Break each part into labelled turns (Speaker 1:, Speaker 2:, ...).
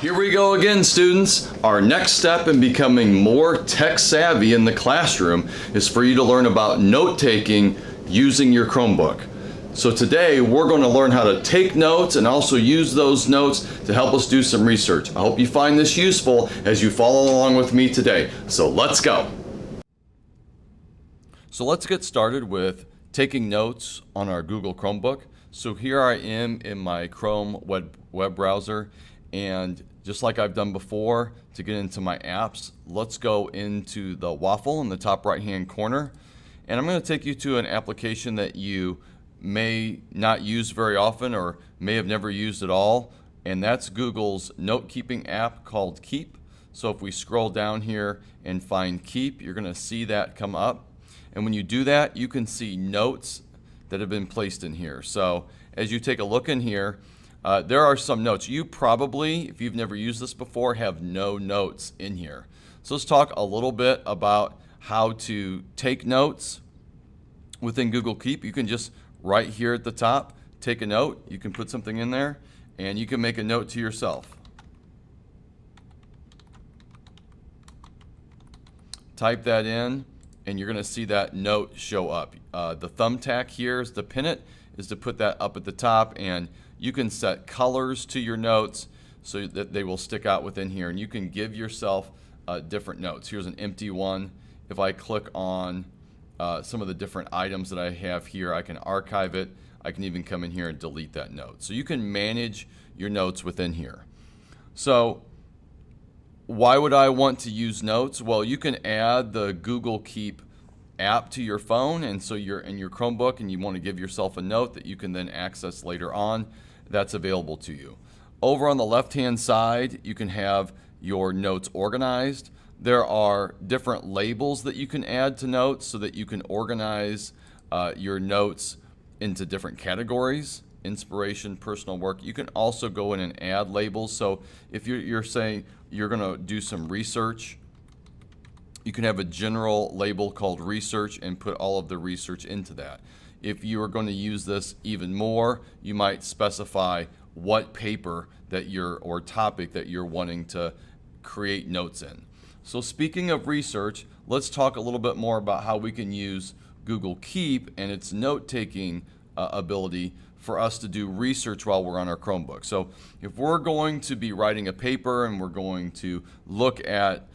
Speaker 1: Here we go again, students. Our next step in becoming more tech savvy in the classroom is for you to learn about note-taking using your Chromebook. So today we're going to learn how to take notes and also use those notes to help us do some research. I hope you find this useful as you follow along with me today. So let's go. So let's get started with taking notes on our Google Chromebook. So here I am in my Chrome web browser, and just like I've done before, to get into my apps, let's go into the waffle in the top right hand corner. And I'm going to take you to an application that you may not use very often or may have never used at all. And that's Google's note-keeping app called Keep. So if we scroll down here and find Keep, you're going to see that come up. And when you do that, you can see notes that have been placed in here. So as you take a look in here, there are some notes. You probably, if you've never used this before, have no notes in here. So let's talk a little bit about how to take notes within Google Keep. You can just right here at the top, take a note. You can put something in there and you can make a note to yourself. Type that in and you're going to see that note show up. The thumbtack here is to pin it, is to put that up at the top, and you can set colors to your notes so that they will stick out within here, and you can give yourself different notes. Here's an empty one. If I click on some of the different items that I have here, I can archive it. I can even come in here and delete that note. So you can manage your notes within here. So why would I want to use notes? Well, you can add the Google Keep app to your phone, and so you're in your Chromebook and you want to give yourself a note that you can then access later on. That's available to you. Over on the left-hand side, you can have your notes organized. There are different labels that you can add to notes so that you can organize your notes into different categories: inspiration, personal work. You can also go in and add labels. So if you're saying you're going to do some research, you can have a general label called research and put all of the research into that. If you are going to use this even more, you might specify what paper that or topic that you're wanting to create notes in. So speaking of research, let's talk a little bit more about how we can use Google Keep and its note-taking ability for us to do research while we're on our Chromebook. So if we're going to be writing a paper and we're going to look at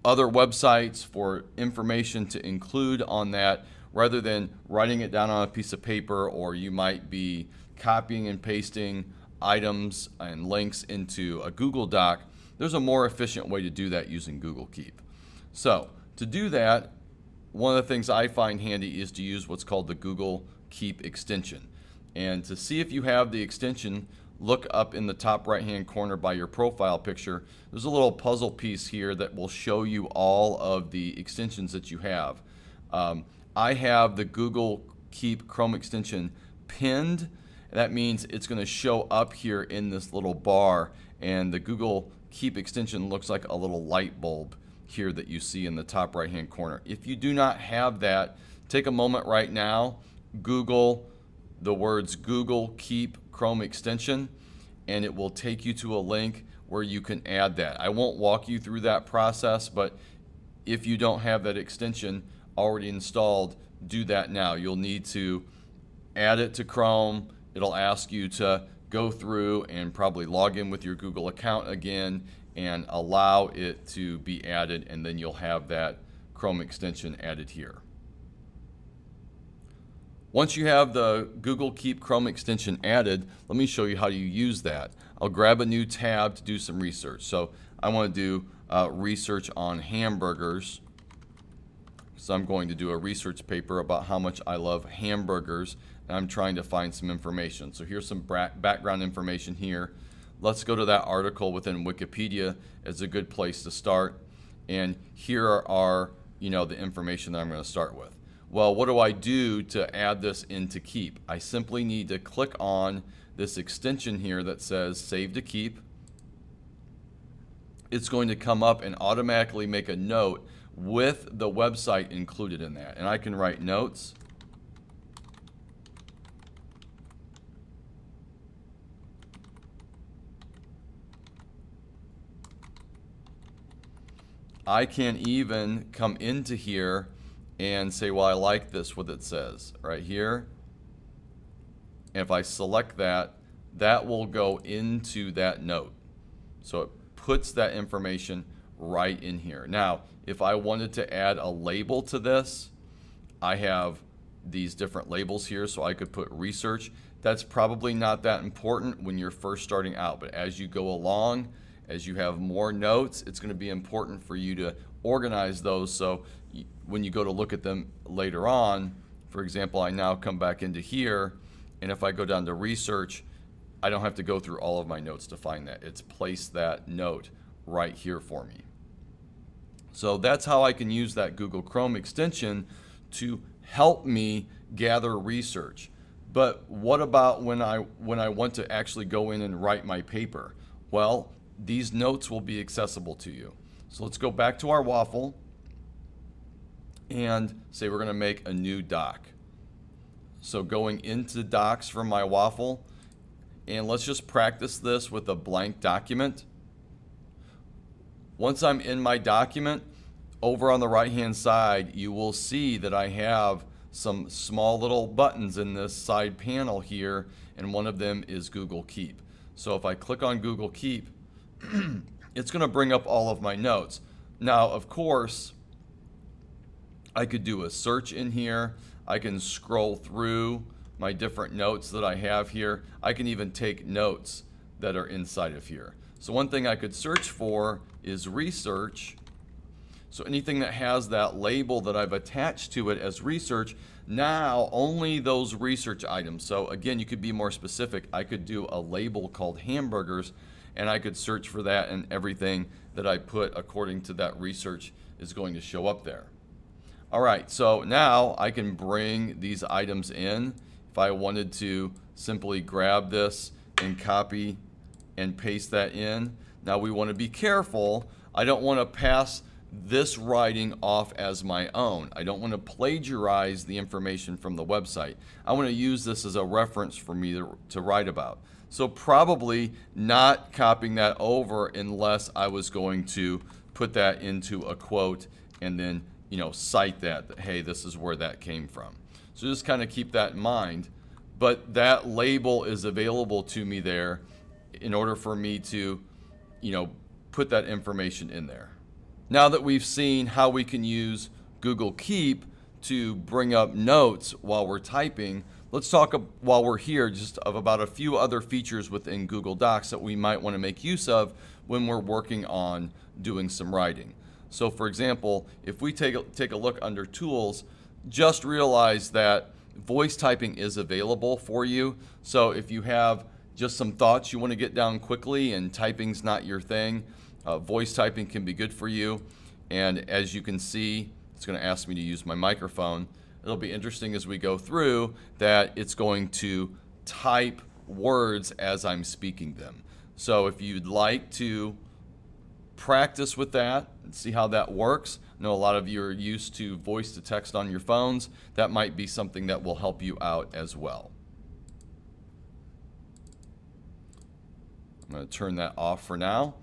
Speaker 1: other websites for information to include on that, rather than writing it down on a piece of paper, or you might be copying and pasting items and links into a Google Doc, there's a more efficient way to do that using Google Keep. So to do that, one of the things I find handy is to use what's called the Google Keep extension. And to see if you have the extension, look up in the top right-hand corner by your profile picture. There's a little puzzle piece here that will show you all of the extensions that you have. I have the Google Keep Chrome extension pinned. That means it's going to show up here in this little bar, and the Google Keep extension looks like a little light bulb here that you see in the top right-hand corner. If you do not have that, take a moment right now, Google the words Google Keep Chrome extension, and it will take you to a link where you can add that. I won't walk you through that process, but if you don't have that extension already installed, do that now. You'll need to add it to Chrome. It'll ask you to go through and probably log in with your Google account again and allow it to be added, and then you'll have that Chrome extension added here. Once you have the Google Keep Chrome extension added, let me show you how you use that. I'll grab a new tab to do some research. So I want to do research on hamburgers. So I'm going to do a research paper about how much I love hamburgers, and I'm trying to find some information. So here's some background information here. Let's go to that article within Wikipedia as a good place to start. And here are the information that I'm going to start with. Well, what do I do to add this into Keep? I simply need to click on this extension here that says Save to Keep. It's going to come up and automatically make a note with the website included in that. And I can write notes. I can even come into here and say, well, I like this, what it says right here. And if I select that, that will go into that note. So it puts that information right in here. Now, if I wanted to add a label to this, I have these different labels here, so I could put research. That's probably not that important when you're first starting out, but as you go along, as you have more notes, it's going to be important for you to organize those, so when you go to look at them later on, for example, I now come back into here, and if I go down to research, I don't have to go through all of my notes to find that. It's placed that note right here for me. So that's how I can use that Google Chrome extension to help me gather research. But what about when I want to actually go in and write my paper? Well, these notes will be accessible to you. So let's go back to our waffle and say we're going to make a new doc. So going into docs from my waffle, and let's just practice this with a blank document. Once I'm in my document, over on the right hand side, you will see that I have some small little buttons in this side panel here, and one of them is Google Keep. So if I click on Google Keep, it's going to bring up all of my notes. Now, of course, I could do a search in here. I can scroll through my different notes that I have here. I can even take notes that are inside of here. So one thing I could search for is research. So anything that has that label that I've attached to it as research, now only those research items. So again, you could be more specific. I could do a label called hamburgers, and I could search for that, and everything that I put according to that research is going to show up there. All right, so now I can bring these items in. If I wanted to simply grab this and copy and paste that in. Now we want to be careful. I don't want to pass this writing off as my own. I don't want to plagiarize the information from the website. I want to use this as a reference for me to write about. So probably not copying that over unless I was going to put that into a quote and then, cite that, hey, this is where that came from. So just kind of keep that in mind. But that label is available to me there in order for me to, put that information in there. Now that we've seen how we can use Google Keep to bring up notes while we're typing, let's talk while we're here just about a few other features within Google Docs that we might want to make use of when we're working on doing some writing. So for example, if we take a look under Tools, just realize that voice typing is available for you. So if you have just some thoughts you want to get down quickly and typing's not your thing, voice typing can be good for you. And as you can see, it's going to ask me to use my microphone. It'll be interesting as we go through that it's going to type words as I'm speaking them. So if you'd like to practice with that and see how that works, I know a lot of you are used to voice to text on your phones. That might be something that will help you out as well. I'm going to turn that off for now.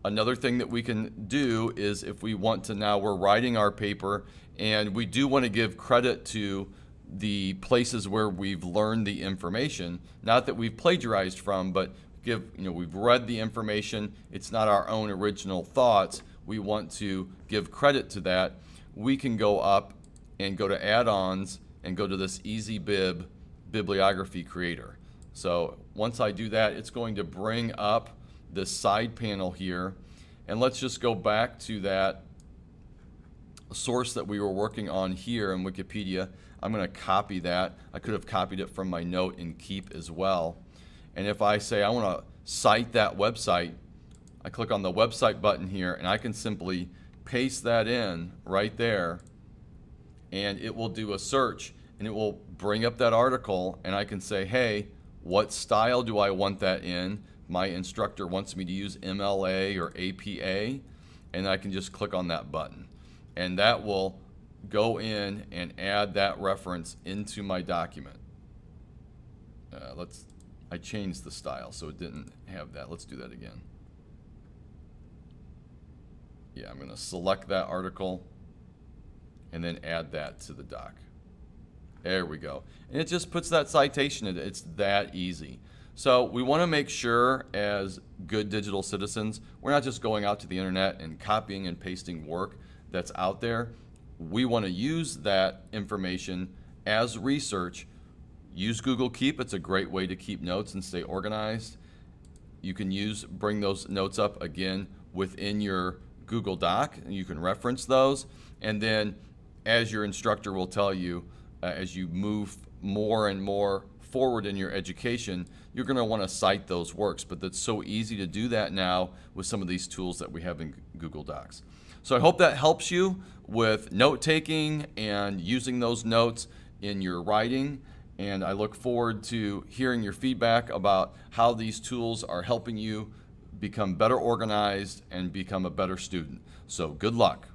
Speaker 1: Another thing that we can do is if we want to, now we're writing our paper and we do want to give credit to the places where we've learned the information, not that we've plagiarized from, but we've read the information. It's not our own original thoughts. We want to give credit to that. We can go up and go to add-ons and go to this EasyBib bibliography creator. So once I do that, it's going to bring up this side panel here. And let's just go back to that source that we were working on here in Wikipedia. I'm going to copy that. I could have copied it from my note in Keep as well. And if I say I want to cite that website, I click on the website button here and I can simply paste that in right there, and it will do a search and it will bring up that article, and I can say, hey, what style do I want that in? My instructor wants me to use MLA or APA, and I can just click on that button. And that will go in and add that reference into my document. I changed the style so it didn't have that. Let's do that again. Yeah, I'm going to select that article and then add that to the doc. There we go. And it just puts that citation in it. It's that easy. So we want to make sure as good digital citizens, we're not just going out to the internet and copying and pasting work that's out there. We want to use that information as research. Use Google Keep. It's a great way to keep notes and stay organized. You can bring those notes up again within your Google Doc, and you can reference those. And then, as your instructor will tell you, as you move more and more forward in your education, you're going to want to cite those works. But that's so easy to do that now with some of these tools that we have in Google Docs. So I hope that helps you with note taking and using those notes in your writing. And I look forward to hearing your feedback about how these tools are helping you become better organized and become a better student. So good luck.